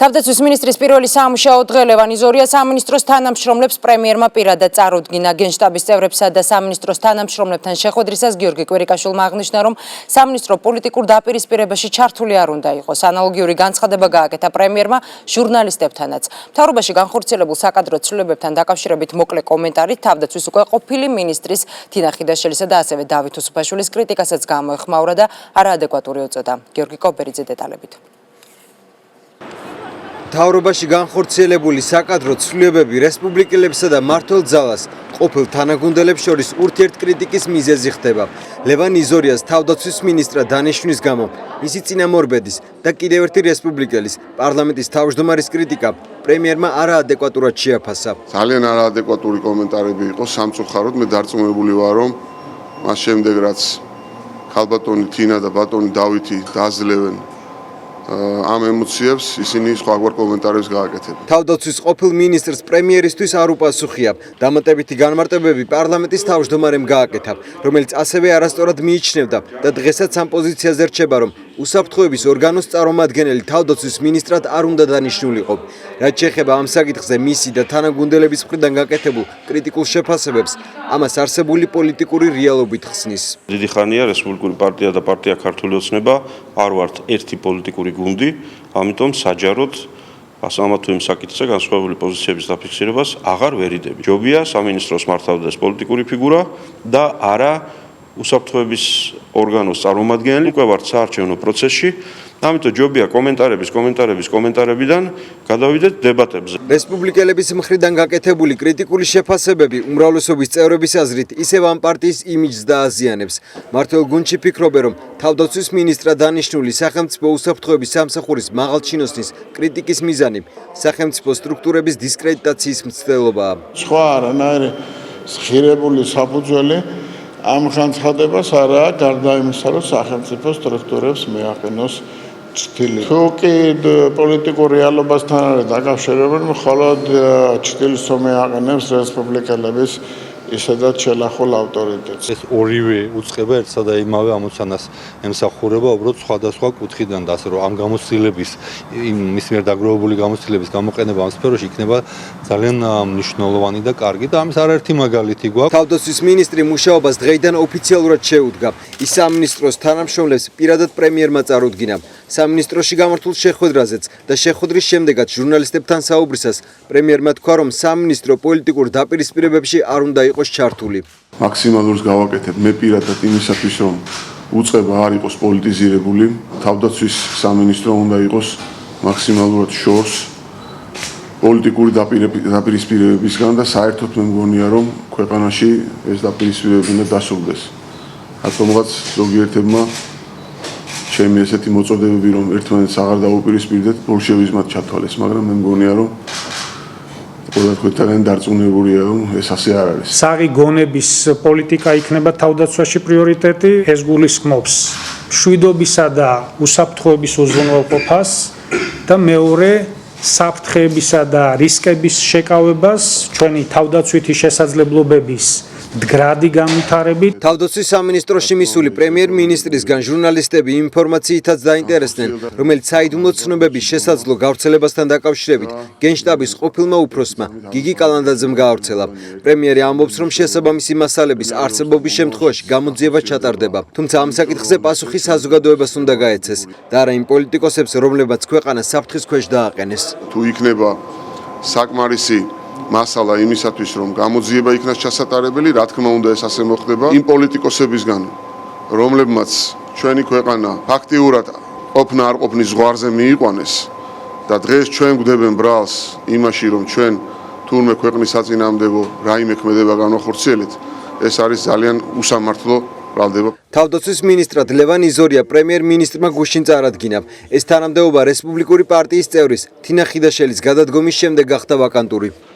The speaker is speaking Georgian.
თავდაცვის მინისტრის პირველი სამუშაო დღე ლევან იზორია სამინისტროს თანამშრომლებს პრემიერმა პირადად წარუდგინა. გენშტაბის წევრებსა და სამინისტროს თანამშრომლებთან შეხვედრისას გიორგი კვირიკაშვილმა აღნიშნა, რომ სამინისტრო პოლიტიკურ დაპირისპირებაში ჩართული არ უნდა იყოს. ანალოგიური განცხადება გააკეთა პრემიერმა ჟურნალისტებთანაც. მთავრობაში განხორციელებულ საკადრო ცვლილებებთან დაკავშირებით მოკლე კომენტარით თავდაცვის უკვე ყოფილი მინისტრის თინა ხიდაშელისა და ასევე დავით უსუფაშვილის კრიტიკასაც გამოეხმაურა და არაადეკვატური უწოდა. გიორგი კობერიძე დეტალებით. მთავრობაში განხორციელებული საკადრო ცვლილებები რესპუბლიკელებსა და მმართველ ძალას ყოფილ თანაგუნდელებს შორის ურთიერთკრიტიკის მიზეზი ხდება. ლევან იზორიას თავდაცვის მინისტრად დანიშვნის გამო მისი წინამორბედის და კიდევ ერთი რესპუბლიკელის პარლამენტის თავმჯდომარის კრიტიკა პრემიერმა არაადეკვატურად შეაფასა. ძალიან არაადეკვატური კომენტარები იყო სამწუხაროდ. მე დარწმუნებული ვარ, რომ მას შემდეგ რაც ქალბატონი თინა და ბატონი დავითი დაძლევენ ამ ემოციებს, ისინი სხვაგვარ კომენტარებს გააკეთებენ. თავდაცვის ყოფილ მინისტრს პრემიერისთვის არ უპასუხია. დამატებითი განმარტებები პარლამენტის თავმჯდომარემ გააკეთა, რომელიც ასევე არასწორად მიიჩნევდა და დღესაც ამ პოზიციაზე რჩება, რომ უსაფრთხოების ორგანოს წარმომადგენელი თავდაცვის მინისტრად არ უნდა დანიშნულიყო. რაც შეეხება ამ საკითხზე მისი და თანაგუნდელების მხრიდან გაკეთებულ კრიტიკულ შეფასებებს, ამას არსებული პოლიტიკური რეალობით ხსნის. დიდი ხანია რესპუბლიკური პარტია და პარტია ქართული ოცნება არ ვართ ერთი პოლიტიკური გუნდი, ამიტომ საჯაროდ ამა თუ იმ საკითხზე განსხვავებული პოზიციების დაფიქსირებას აღარ ვერიდები. ჯობია სამინისტროს მართავდეს პოლიტიკური ფიგურა და არა უსაფრთხოების ორგანოს წარმომადგენელი. უკვე ვართ საარჩევნო პროცესში, ამიტომ ჯობია კომენტარებიდან გადავიდეთ დებატებზე. რესპუბლიკელების მხრიდან გაკეთებული კრიტიკული შეფასებები უმრავლესობის წევრების აზრით ისევ ამ პარტიის იმიჯს დააზიანებს. მმართველ გუნდში ფიქრობენ, რომ თავდაცვის მინისტრად დანიშნული სახელმწიფო უსაფრთხოების სამსახურის მაღალჩინოსნის კრიტიკის მიზანი სახელმწიფო სტრუქტურების დისკრედიტაციის მცდელობაა. სხვა არანაირი ღირებული საფუძველი ამ განცხადებას არაა, გარდა იმისა, რომ სახელმწიფო სტრუქტურებს მეაყენოს ჭრილი. თუ კი პოლიტიკურ რეალობასთან არის დაკავშირებული, მხოლოდ ჭრილს მეაყენებს რესპუბლიკელების ისედაც შელახულ ავტორიტეტს. ეს ორივე უწყება ერთსა და იმავე ამოცანას ემსახურება უბრალოდ სხვადასხვა კუთხიდან და ასე რომ ამ გამოცდილების მის მიერ დაგროვებული გამოცდილების გამოყენება ამ სფეროში იქნება ძალიან მნიშვნელოვანი და კარგი და ამის არაერთი მაგალითი გვაქვს. თავდაცვის მინისტრი მუშაობას დღეიდან ოფიციალურად შეუდგა. ის სამინისტროს თანამშრომლებს პირადად პრემიერმა წარუდგინა. სამინისტროში გამართულ შეხვედრაზეც და შეხვედრის შემდეგაც ჟურნალისტებთან საუბრისას პრემიერმა თქვა, რომ სამინისტრო პოლიტიკურ დაპირისპირებებში არ უნდა იყოს ჩართული. მაქსიმალურს გავაკეთებ მე პირადად იმისათვის, რომ უწყება არ იყოს პოლიტიზირებული, თავდაცვის სამინისტრო უნდა იყოს მაქსიმალურად შორს პოლიტიკური დაპირისპირებებისგან და საერთოდ მე მგონია, რომ ქვეყანაში ეს დაპირისპირებები უნდა დასრულდეს. რატომღაც ზოგიერთებმა ჩემი ესეთი მოწოდებები, რომ ერთმანეთს აღარ დაუპირისპირდეთ, ბოლშევიზმად ჩათვალეს, მაგრამ მე მგონია, რომ ყველა თქვენ დარწმუნებულია, რომ ეს ასე არ არის. საღი გონების პოლიტიკა იქნება თავდაცვაში პრიორიტეტი, ეს გულისხმობს მშვიდობისა და უსაფრთხოების უზრუნველყოფას და მეორე საფრთხეებისა და რისკების შეკავებას ჩვენი თავდაცვითი შესაძლებლობების მდგრადი განვითარებით. თავდაცვის სამინისტროში მისული პრემიერ-მინისტრისგან ჟურნალისტები ინფორმაციითაც დაინტერესდნენ, რომელიც საიდუმლო ცნობების შესაძლო გავრცელებასთან დაკავშირებით გენშტაბის ყოფილმა უფროსმა გიგი კალანდაძემ გაავრცელა. პრემიერი ამბობს, რომ შესაბამისი მასალების არსებობის შემთხვევაში გამოძიება ჩატარდება. თუმცა ამ საკითხზე პასუხი საზოგადოებას უნდა გაეცეს და არა იმ პოლიტიკოსებს, რომლებმაც ქვეყანა საფრთხის ქვეშ დააყენეს. თუ იქნება საკმარისი მასალა იმისათვის, რომ გამოძიება იქნას ჩასატარებელი, რა თქმა უნდა ეს ასე მოხდება იმ პოლიტიკოსებისგან, რომლებმაც ჩვენი ქვეყანა ფაქტიურად ყოფნა არ ყოფნის ზღვარზე მიიყვანეს და დღეს ჩვენ გვდებენ ბრალს იმაში, რომ ჩვენ თურმე ქვეყნის საწინააღმდეგო რაიმე ქმედება განვახორციელეთ, ეს არის ძალიან უსამართლო ბრალდება. თავდაცვის მინისტრად ლევან იზორია პრემიერ-მინისტრმა გუშინ წარადგინა. ეს თანამდებობა რესპუბლიკური პარტიის წევრის თინა ხიდაშელის გადადგომის შემდეგ გახდა ვაკანტური.